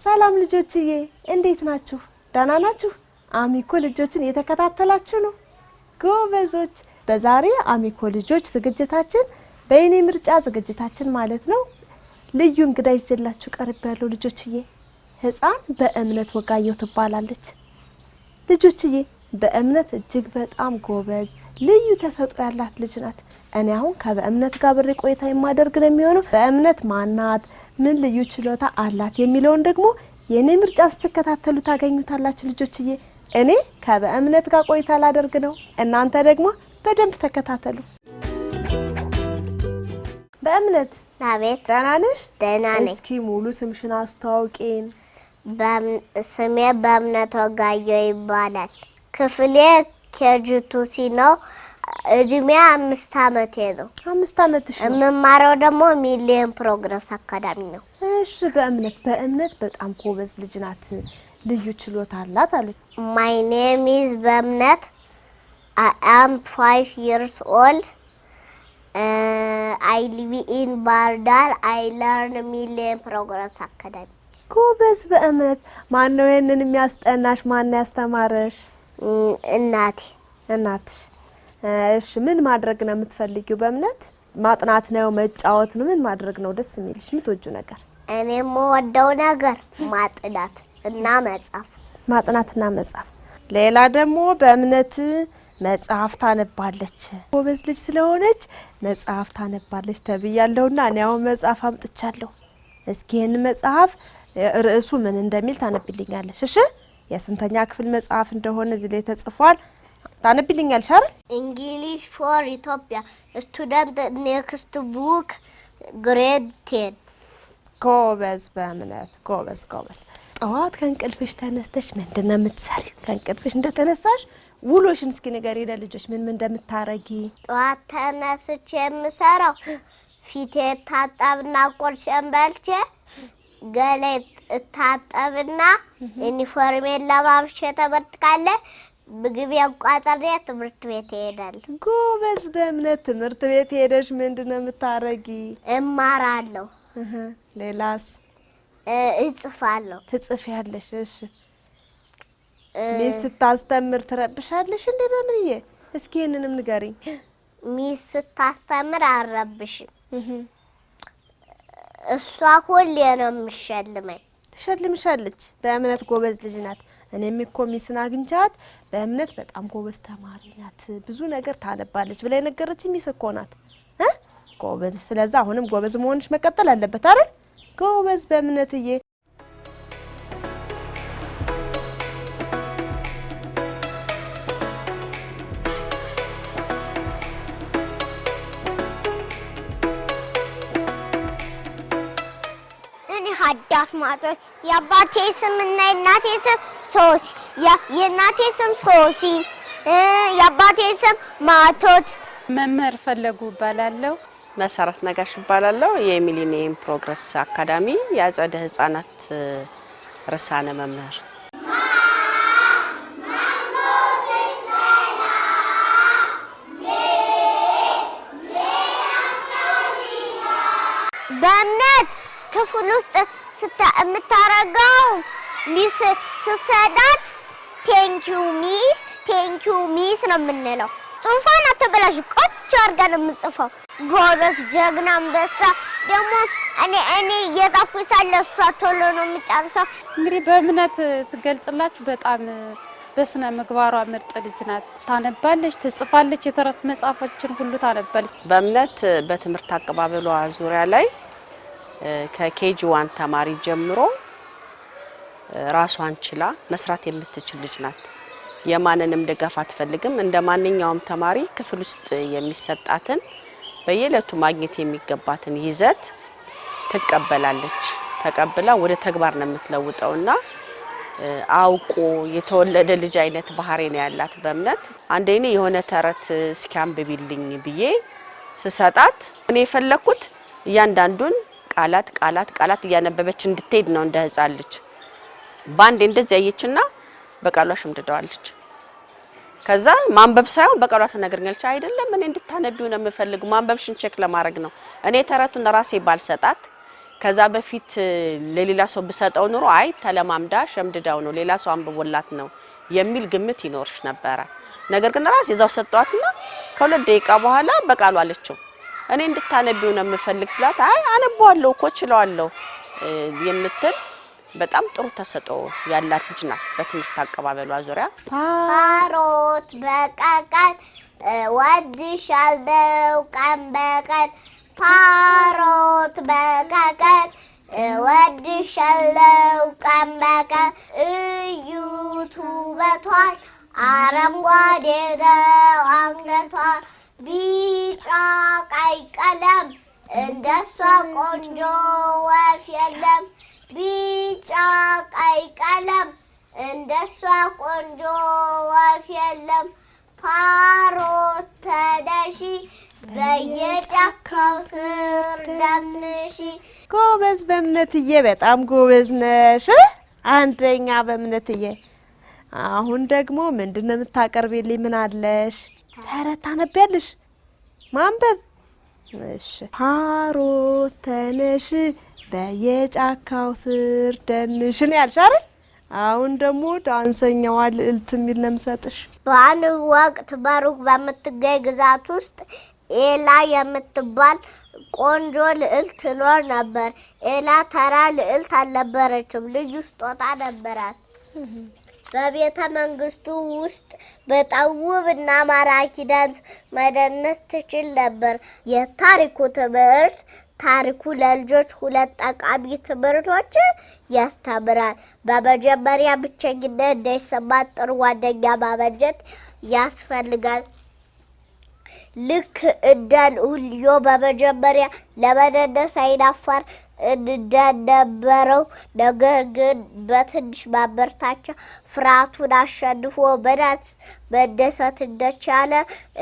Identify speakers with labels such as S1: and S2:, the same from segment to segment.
S1: ሰላም ልጆችዬ እንዴት ናችሁ? ደህና ናችሁ? አሚኮ ልጆችን እየተከታተላችሁ ነው? ጎበዞች። በዛሬ አሚኮ ልጆች ዝግጅታችን በእኔ ምርጫ ዝግጅታችን ማለት ነው ልዩ እንግዳ ይዤላችሁ ቀርቤያለሁ ልጆችዬ። ህፃን በእምነት ወጋየሁ ትባላለች። ልጆችዬ በእምነት እጅግ በጣም ጎበዝ ልዩ ተሰጥኦ ያላት ልጅ ናት። እኔ አሁን ከበእምነት ጋር ብሬ ቆይታ የማደርግ ነው የሚሆነው። በእምነት ማናት ምን ልዩ ችሎታ አላት የሚለውን ደግሞ የኔ ምርጫ ስትከታተሉ ታገኙታላችሁ ልጆችዬ። እኔ ከበእምነት ጋር ቆይታ ላደርግ ነው፣ እናንተ ደግሞ በደንብ ተከታተሉ። በእምነት
S2: አቤት።
S1: ደህና ነሽ?
S2: ደህና ነኝ።
S1: እስኪ ሙሉ ስምሽን አስተዋውቂን።
S2: ስሜ በእምነት ወጋየሁ ይባላል። ክፍሌ ኬጂ2 ነው። እድሜ 5 አመቴ ነው።
S1: 5 አመትሽ ነው?
S2: የምማረው ደግሞ ሚሊየን ፕሮግረስ አካዳሚ ነው።
S1: እሺ በእምነት በጣም ጎበዝ ልጅ ናት። ልዩ ችሎታ አላት አሉ።
S2: My name is በእምነት. I am 5 years old. I live in Bardar. I learn ሚሊየን ፕሮግረስ አካዳሚ።
S1: ጎበዝ በእምነት። ማን ነው ይሄንን የሚያስጠናሽ? ማን ያስተማረሽ? እናትሽ። እሺ ምን ማድረግ ነው የምትፈልጊው በእምነት? ማጥናት ነው መጫወት ነው? ምን ማድረግ ነው ደስ የሚልሽ የምትወጂው ነገር?
S2: እኔ የምወደው ነገር ማጥናት እና መጻፍ።
S1: ማጥናትና መጻፍ። ሌላ ደግሞ በእምነት መጽሐፍ ታነባለች። ጎበዝ ልጅ ስለሆነች መጽሐፍ ታነባለች ተብያለሁና እኔ አሁን መጽሐፍ አምጥቻለሁ። እስኪ ይሄን መጽሐፍ ርዕሱ ምን እንደሚል ታነብልኛለሽ? እሺ የስንተኛ ክፍል መጽሐፍ እንደሆነ እዚህ ላይ ተጽፏል። ታነብልኛለሽ አይደል?
S2: English for Ethiopia student next book grade 10.
S1: ጎበዝ በእምነት ጎበዝ። ጠዋት ከእንቅልፍሽ ተነስተሽ ምንድነው የምትሰሪው? ከእንቅልፍሽ እንደተነሳሽ ውሎሽን እስኪ ንገሪ ለልጆች ምን እንደምታረጊ።
S2: ጠዋት ተነስቼ የምሰራው ፊቴ ታጠብና ቁርሴን በልቼ ገሌ ታጠብና ዩኒፎርሜን ለባብሼ ተበትካለ ምግብ ያቋጥሬ ትምህርት ቤት እሄዳለሁ።
S1: ጎበዝ በእምነት ትምህርት ቤት ሄደሽ ምንድነው የምታረጊ?
S2: እማራለሁ።
S1: ሌላስ?
S2: እጽፋለሁ።
S1: ትጽፊያለሽ? እሺ ሚስ ስታስተምር ትረብሻለሽ እንዴ በእምንዬ? እስኪ እነንም ንገሪኝ።
S2: ሚስ ስታስተምር አረብሽም። እሷ ሁሌ ነው የምትሸልመኝ።
S1: ትሸልምሻለች? በእምነት ጎበዝ ልጅ ናት። እኔም እኮ ሚስን አግኝቻት በእምነት በጣም ጎበዝ ተማሪ ናት፣ ብዙ ነገር ታነባለች ብላ የነገረችኝ ሚስ እኮ ናት። ጎበዝ። ስለዚህ አሁንም ጎበዝ መሆንሽ መቀጠል አለበት አይደል? ጎበዝ በእምነትዬ።
S2: ሀዳስ ማለት የአባቴ ስም እና የእናቴ ስም ሶሲ። የእናቴ ስም ሶሲ፣ የአባቴ ስም ማቶት።
S3: መምህር ፈለጉ እባላለሁ።
S4: መሰረት ነጋሽ እባላለሁ። የሚሊኒየም ፕሮግረስ አካዳሚ የአጸደ ህፃናት ርዕሳነ መምህር።
S2: በእምነት ክፍል ውስጥ የምታረገው ሚስ ስሰዳት ቴንኪዩ ሚስ ነው የምንለው። ጽሁፏን አትበላሽ፣ ቆንጆ አድርጋ ነው የምጽፈው። ጎበዝ ጀግና አንበሳ። ደግሞ እኔ እየጻፍኩ ሳለ እሷ ቶሎ ነው የምጨርሰው።
S3: እንግዲህ በእምነት ስገልጽላችሁ በጣም በስነ ምግባሯ ምርጥ ልጅ ናት። ታነባለች፣ ትጽፋለች፣ የተረት መጽሐፎችን ሁሉ ታነባለች።
S4: በእምነት በትምህርት አቀባበሏ ዙሪያ ላይ ከኬጂ1 ተማሪ ጀምሮ ራሷን ችላ መስራት የምትችል ልጅ ናት። የማንንም ድጋፍ አትፈልግም። እንደ ማንኛውም ተማሪ ክፍል ውስጥ የሚሰጣትን በየዕለቱ ማግኘት የሚገባትን ይዘት ትቀበላለች። ተቀብላ ወደ ተግባር ነው የምትለውጠውና አውቆ የተወለደ ልጅ አይነት ባህሪ ነው ያላት በእምነት። አንዴ የሆነ ተረት እስኪያንብብልኝ ብዬ ስሰጣት እኔ የፈለኩት እያንዳንዱን ቃላት እያነበበች እንድትሄድ ነው እንደ ህፃን ልጅ። ባንዴ እንደዚህ ያየችና በቃሏ ሽምድደዋለች። ከዛ ማንበብ ሳይሆን በቃሏ ተነግረኛለች። አይደለም እኔ እንድታነቢው ነው የምፈልገው፣ ማንበብሽን ቼክ ለማድረግ ነው። እኔ ተረቱን ራሴ ባልሰጣት ከዛ በፊት ለሌላ ሰው በሰጠው ኑሮ አይ ተለማምዳ ሸምድዳው ነው ሌላ ሰው አንብቦላት ነው የሚል ግምት ይኖርሽ ነበር። ነገር ግን ራስ ይዛው ሰጣዋትና ከሁለት ደቂቃ በኋላ በቃሉ አለችው እኔ እንድታነቢው ነው የምፈልግ ስላት አይ አነባዋለሁ እኮ እችላለሁ የምትል በጣም ጥሩ ተሰጥኦ ያላት ልጅ ናት። በትምህርት አቀባበሏ ዙሪያ
S2: ፓሮት በቀቀን ወድሻለሁ ቀን በቀን ፓሮት በቀቀን ወድሻለሁ ቀን በቀን እዩት ውበቷን አረንጓዴ ነው አንገቷ ቢጫ ቀይ ቀለም እንደሷ ቆንጆ ወፍ የለም ቢጫ ቀይ ቀለም እንደሷ ቆንጆ ወፍ የለም ፓሮት ተነሺ በየጫካው ስር ደንሺ።
S1: ጎበዝ በእምነትዬ በጣም ጎበዝ ነሽ። አንደኛ በእምነትዬ። አሁን ደግሞ ምንድነው የምታቀርቢልኝ? ምን አለሽ? ተረት ታነቢያለሽ? ማንበብ? እሺ። ፓሮት ተነሽ በየጫካው ስር ደንሽ ነው ያልሽ አይደል? አሁን ደግሞ ዳንሰኛዋ ልዕልት የሚል ነው የምሰጥሽ።
S2: በአንድ ወቅት በሩቅ በምትገኝ ግዛት ውስጥ ኤላ የምትባል ቆንጆ ልዕልት ትኖር ነበር። ኤላ ተራ ልዕልት አልነበረችም፣ ልዩ ስጦታ ነበራት። በቤተ መንግስቱ ውስጥ በጣም ውብና ማራኪ ዳንስ መደነስ ትችል ነበር። የታሪኩ ትምህርት ታሪኩ ለልጆች ሁለት ጠቃሚ ትምህርቶች ያስተምራል። በመጀመሪያ ብቸኝነት እንዳይሰማት ጥሩ ጓደኛ ማበጀት ያስፈልጋል። ልክ እንደ ልዑልዮ በመጀመሪያ ለመደነስ አይናፋር እንደነበረው ነገር ግን በትንሽ ማበርታቻ ፍርሃቱን አሸንፎ በዳንስ መደሰት እንደቻለ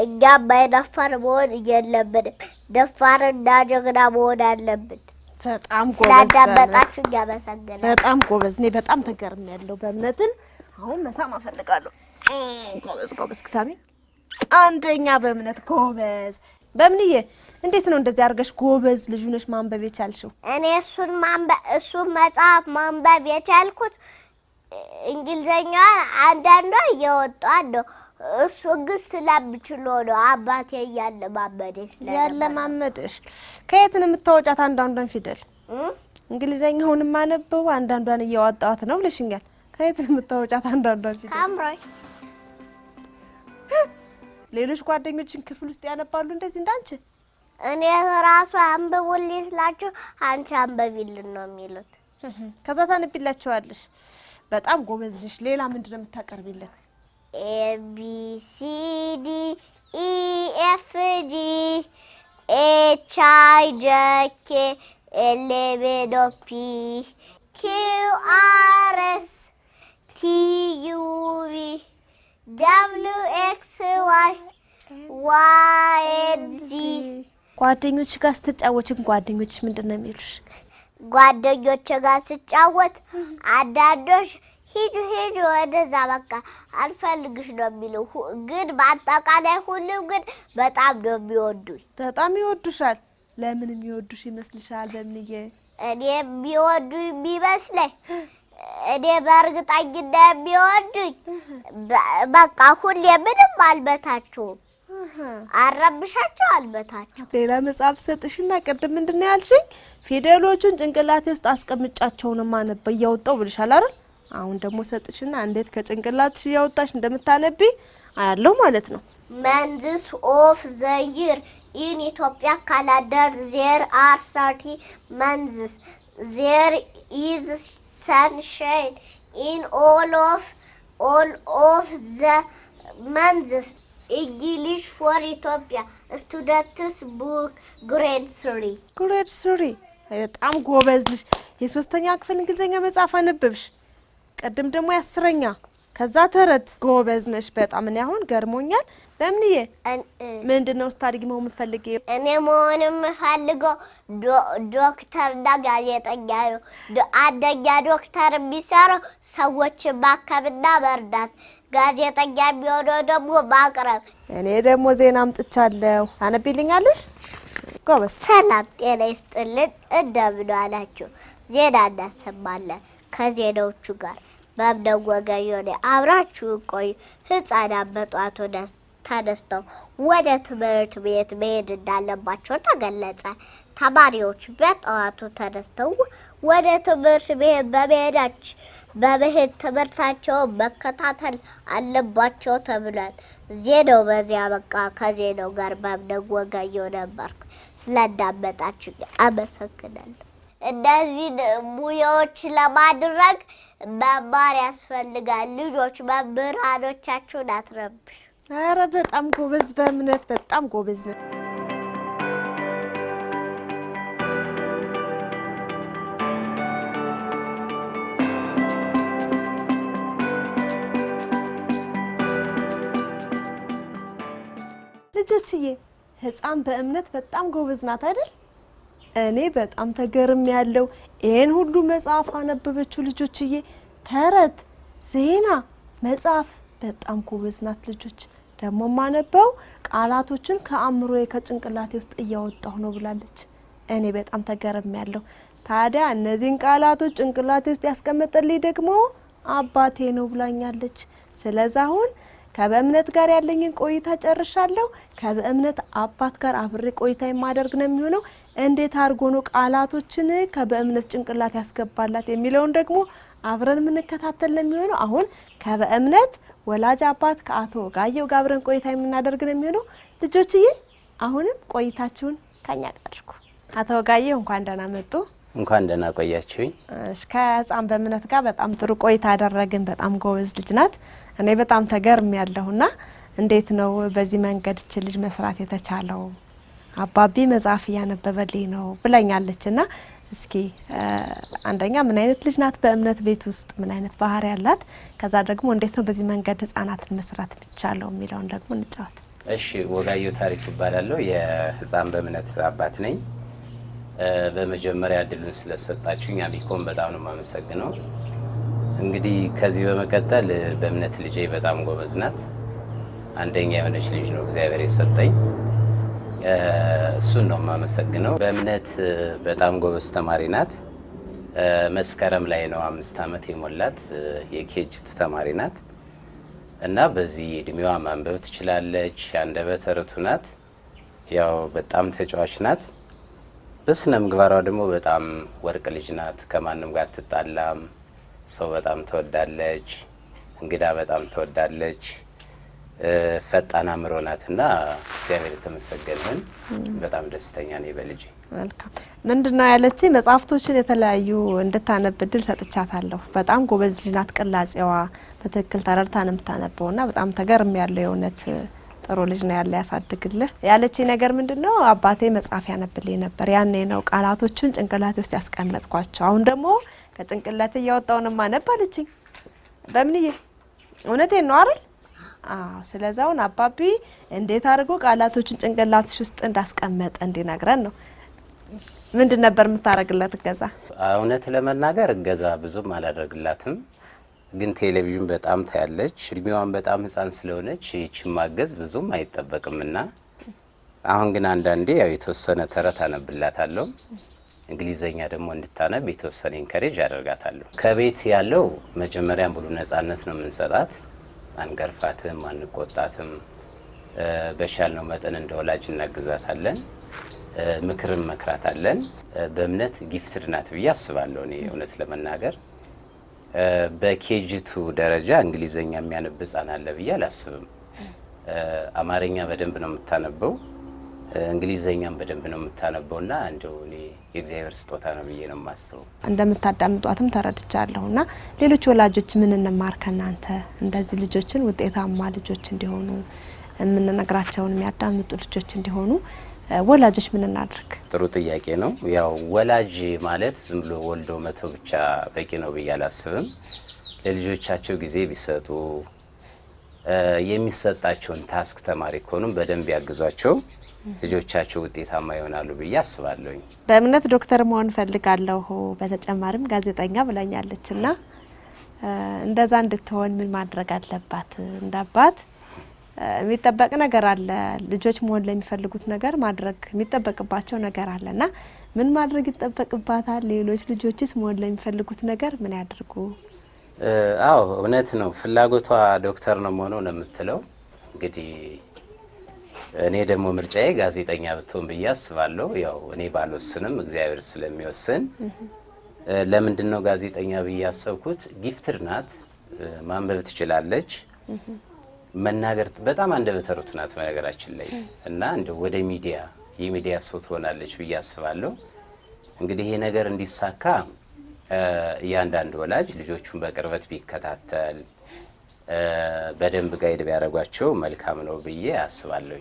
S2: እኛም አይናፋር መሆን የለብንም። ደፋርና ጀግና መሆን አለብን።
S1: በጣም ጎበዝ
S2: ስላዳመጣችሁ ያመሰግናለሁ።
S1: በጣም ጎበዝ። እኔ በጣም ተገርሜያለሁ በእምነትን። አሁን መሳም አፈልጋለሁ። ጎበዝ ክሳሜ አንደኛ በእምነት ጎበዝ። በእምንዬ እንዴት ነው እንደዚህ አድርገሽ ጎበዝ ልጅ ነሽ ማንበብ የቻልሽው?
S2: እኔ እሱን መጽሐፍ ማንበብ የቻልኩት እንግሊዘኛ አንዳንዷ እየወጣው ነው። እሱ ግን ስለምችለው ነው። አባቴ እያለማመደሽ
S1: ያለማመደሽ። ከየት ነው የምታወጫት አንዳንዷን ፊደል? እንግሊዘኛውን ማነበው አንዳንዷን እያወጣት ነው ብለሽኛል። ከየት ነው የምታወጫት አንዳንዷን ፊደል?
S2: ካምሮይ
S1: ሌሎች ጓደኞችን ክፍል ውስጥ ያነባሉ እንደዚህ እንዳንቺ?
S2: እኔ ራሱ አንብቡልኝ ስላችሁ አንቺ አንበቢልን ነው የሚሉት።
S1: ከዛ ታነቢላችኋለሽ። በጣም ጎበዝ ነሽ። ሌላ ምንድነው የምታቀርቢልን?
S2: ABCD EFG HIJK LMNOP QRS TUV WXY YZ።
S1: ጓደኞች ጋር ስትጫወቺም ጓደኞች ምንድነው የሚሉሽ?
S2: ጓደኞች ጋር ስጫወት አንዳንዶች ሂዱ ወደዛ በቃ አልፈልግሽ ነው የሚሉ፣ ግን በአጠቃላይ ሁሉም ግን በጣም ነው የሚወዱኝ።
S1: በጣም ይወዱሻል። ለምን የሚወዱሽ ይመስልሻል? በምንዬ
S2: እኔ የሚወዱኝ የሚመስለኝ እኔ በእርግጠኝነት የሚወዱኝ በቃ ሁሌ ምንም አልበታችሁም፣ አረብሻቸው አልበታችሁ።
S1: ሌላ መጽሐፍ ሰጥሽና ቅድም ምንድነው ያልሽኝ? ፊደሎቹን ጭንቅላቴ ውስጥ አስቀምጫቸው ነው ማነበው እያወጣው ብልሻል አይደል? አሁን ደግሞ ሰጥሽና እንዴት ከጭንቅላትሽ እያወጣሽ እንደምታነቢ አያለው ማለት ነው።
S2: መንዝስ ኦፍ ዘ ይር ኢን ኢትዮጵያ ካላንደር ዜር አር 30 መንዝስ ዜር ኢዝ sunshine in all of the months. English for Ethiopia students book grade 3.
S1: grade 3 በጣም ጎበዝ ልጅ። የሶስተኛ ክፍል እንግሊዘኛ መጽሐፍ አነበብሽ። ቀደም ደግሞ ያስረኛ ከዛ ተረት ጎበዝ ነሽ በጣም። እኔ አሁን ገርሞኛል። በምንዬ ምንድነው ስታዲግ መሆን የምትፈልጊው?
S2: እኔ መሆን የምፈልገው ዶክተር እና ጋዜጠኛ ነው። አንደኛ ዶክተር የሚሰራው ሰዎችን ማከምና መርዳት፣ ጋዜጠኛ የሚሆነው ደግሞ ማቅረብ።
S1: እኔ ደግሞ ዜና አምጥቻለሁ። ታነቢልኛለሽ? ጎበዝ።
S2: ሰላም ጤና ይስጥልን። እንደምን አላችሁ? ዜና እናሰማለን። ከዜናዎቹ ጋር በእምነት ወገየሁ ነኝ። አብራችሁ ቆዩ። ህፃናት በጧቱ ተነስተው ወደ ትምህርት ቤት መሄድ እንዳለባቸው ተገለጸ። ተማሪዎች በጠዋቱ ተነስተው ወደ ትምህርት ቤት በመሄድ ትምህርታቸውን መከታተል አለባቸው ተብሏል። ዜናው በዚያ በቃ። ከዜናው ጋር በእምነት ወገየሁ ነበርኩ። ስለዳመጣችሁ አመሰግናለሁ። እነዚህ ሙያዎች ለማድረግ መማር ያስፈልጋል። ልጆች መምህራኖቻችሁን አትረብሹ።
S1: ኧረ በጣም ጎበዝ፣ በእምነት በጣም ጎበዝ ነው። ልጆችዬ ህፃን በእምነት በጣም ጎበዝ ናት አይደል? እኔ በጣም ተገርም ያለው ይሄን ሁሉ መጽሐፍ አነበበችው። ልጆችዬ ተረት፣ ዜና፣ መጽሐፍ በጣም ጎበዝ ናት። ልጆች ደግሞ ማነበው ቃላቶችን ከአእምሮዬ ከጭንቅላቴ ውስጥ እያወጣሁ ነው ብላለች። እኔ በጣም ተገርም ያለው ታዲያ እነዚህን ቃላቶች ጭንቅላቴ ውስጥ ያስቀመጠልኝ ደግሞ አባቴ ነው ብላኛለች። ስለዚህ አሁን ከበእምነት ጋር ያለኝን ቆይታ ጨርሻለሁ። ከበእምነት አባት ጋር አብሬ ቆይታ የማደርግ ነው የሚሆነው። እንዴት አድርጎ ነው ቃላቶችን ከበእምነት ጭንቅላት ያስገባላት የሚለውን ደግሞ አብረን የምንከታተል ነው የሚሆነው። አሁን ከበእምነት ወላጅ አባት ከአቶ ወጋየሁ ጋር አብረን ቆይታ የምናደርግ ነው የሚሆነው። ልጆችዬ አሁንም ቆይታችሁን ከኛ ጋር አድርጉ። አቶ ወጋየሁ እንኳን ደህና መጡ።
S5: እንኳን ደህና ቆያችሁኝ።
S1: ከህፃን በእምነት ጋር በጣም ጥሩ ቆይታ አደረግን። በጣም ጎበዝ ልጅ ናት። እኔ በጣም ተገርም ያለሁና እንዴት ነው በዚህ መንገድ እቺ ልጅ መስራት የተቻለው? አባቢ መጽሐፍ እያነበበልኝ ነው ብለኛለችና እስኪ አንደኛ ምን አይነት ልጅ ናት? በእምነት ቤት ውስጥ ምን አይነት ባህሪ ያላት? ከዛ ደግሞ እንዴት ነው በዚህ መንገድ ህፃናትን መስራት የሚቻለው የሚለውን ደግሞ እንጫወት።
S5: እሺ፣ ወጋየሁ ታሪኩ እባላለሁ። የህፃን በእምነት አባት ነኝ። በመጀመሪያ እድሉን ስለሰጣችሁኝ አሚኮን በጣም ነው የማመሰግነው። እንግዲህ ከዚህ በመቀጠል በእምነት ልጄ በጣም ጎበዝ ናት። አንደኛ የሆነች ልጅ ነው እግዚአብሔር የሰጠኝ። እሱን ነው የማመሰግነው። በእምነት በጣም ጎበዝ ተማሪ ናት። መስከረም ላይ ነው 5 ዓመት የሞላት። የኬጂቱ ተማሪ ናት እና በዚህ እድሜዋ ማንበብ ትችላለች። አንደበተ ርቱዕ ናት። ያው በጣም ተጫዋች ናት። በስነ ምግባሯ ደግሞ በጣም ወርቅ ልጅ ናት። ከማንም ጋር ትጣላም። ሰው በጣም ትወዳለች። እንግዳ በጣም ትወዳለች። ፈጣን አእምሮ ናትና እግዚአብሔር የተመሰገነን። በጣም ደስተኛ ነኝ በልጄ።
S1: መልካም። ምንድነው ያለችኝ? መጽሐፍቶችን የተለያዩ እንድታነብ እድል ሰጥቻታለሁ። በጣም ጎበዝ ልጅ ናት። ቅላጼዋ በትክክል ተረድታ ነው የምታነበውና በጣም ተገርም ያለው የእውነት ጥሩ ልጅ ነው ያለ ያሳድግልህ። ያለችኝ ነገር ምንድነው? አባቴ መጽሐፍ ያነብልኝ ነበር። ያኔ ነው ቃላቶቹን ጭንቅላቴ ውስጥ ያስቀመጥኳቸው። አሁን ደግሞ ከጭንቅላቴ እያወጣው ነው ማነብ አለችኝ። በምንዬ እውነቴን ነው አይደል? አዎ። ስለዚህ አሁን አባቢ እንዴት አድርጎ ቃላቶቹን ጭንቅላትሽ ውስጥ እንዳስቀመጠ እንዲነግረን ነው። ምንድን ነበር የምታረግላት እገዛ?
S5: እውነት ለመናገር እገዛ ብዙም አላደርግላትም፣ ግን ቴሌቪዥን በጣም ታያለች። እድሜዋን በጣም ህፃን ስለሆነች ይህችን ማገዝ ብዙም አይጠበቅምና አሁን ግን አንዳንዴ ያው የተወሰነ ተረት አነብላታለሁ። እንግሊዘኛ ደግሞ እንድታነብ የተወሰነ ኢንከሬጅ አደርጋታለሁ። ከቤት ያለው መጀመሪያ ሙሉ ነፃነት ነው የምንሰጣት። አንገርፋትም፣ አንቆጣትም። በቻልነው መጠን እንደ ወላጅ እናግዛታለን፣ ምክርም መክራታለን። በእምነት ጊፍትድ ናት ብዬ አስባለሁ እኔ እውነት ለመናገር። በኬጂቱ ደረጃ እንግሊዘኛ የሚያነብ ህጻን አለ ብዬ አላስብም። አማርኛ በደንብ ነው የምታነበው፣ እንግሊዘኛም በደንብ ነው የምታነበውና እንደው እኔ የእግዚአብሔር ስጦታ ነው ብዬ ነው የማስበው።
S1: እንደምታዳምጧትም ተረድቻለሁና ሌሎች ወላጆች ምን እንማር ከናንተ? እንደዚህ ልጆችን ውጤታማ ልጆች እንዲሆኑ የምንነግራቸውን የሚያዳምጡ ልጆች እንዲሆኑ ወላጆች ምን እናድርግ?
S5: ጥሩ ጥያቄ ነው። ያው ወላጅ ማለት ዝም ብሎ ወልዶ መተው ብቻ በቂ ነው ብዬ አላስብም። ለልጆቻቸው ጊዜ ቢሰጡ፣ የሚሰጣቸውን ታስክ ተማሪ ከሆኑም በደንብ ያግዟቸው፣ ልጆቻቸው ውጤታማ ይሆናሉ ብዬ አስባለሁ።
S1: በእምነት ዶክተር መሆን ፈልጋለሁ፣ በተጨማሪም ጋዜጠኛ ብላኛለችና እንደዛ እንድትሆን ምን ማድረግ አለባት? እንዳባት የሚጠበቅ ነገር አለ። ልጆች መሆን ለሚፈልጉት ነገር ማድረግ የሚጠበቅባቸው ነገር አለና ምን ማድረግ ይጠበቅባታል? ሌሎች ልጆችስ መሆን ለሚፈልጉት ነገር ምን ያድርጉ?
S5: አዎ እውነት ነው። ፍላጎቷ ዶክተር ነው መሆኑ ነው የምትለው። እንግዲህ እኔ ደግሞ ምርጫዬ ጋዜጠኛ ብትሆን ብዬ አስባለሁ። ያው እኔ ባልወስንም እግዚአብሔር ስለሚወስን ለምንድን ነው ጋዜጠኛ ብዬ ያሰብኩት? ጊፍትድ ናት፣ ማንበብ ትችላለች፣ መናገር በጣም አንደበተ ርቱዕ ናት በነገራችን ላይ እና እንደው ወደ ሚዲያ የሚዲያ ሰው ትሆናለች ብዬ አስባለሁ። እንግዲህ ይሄ ነገር እንዲሳካ እያንዳንዱ ወላጅ ልጆቹን በቅርበት ቢከታተል በደንብ ጋይድ ቢያደርጓቸው መልካም ነው ብዬ አስባለሁ።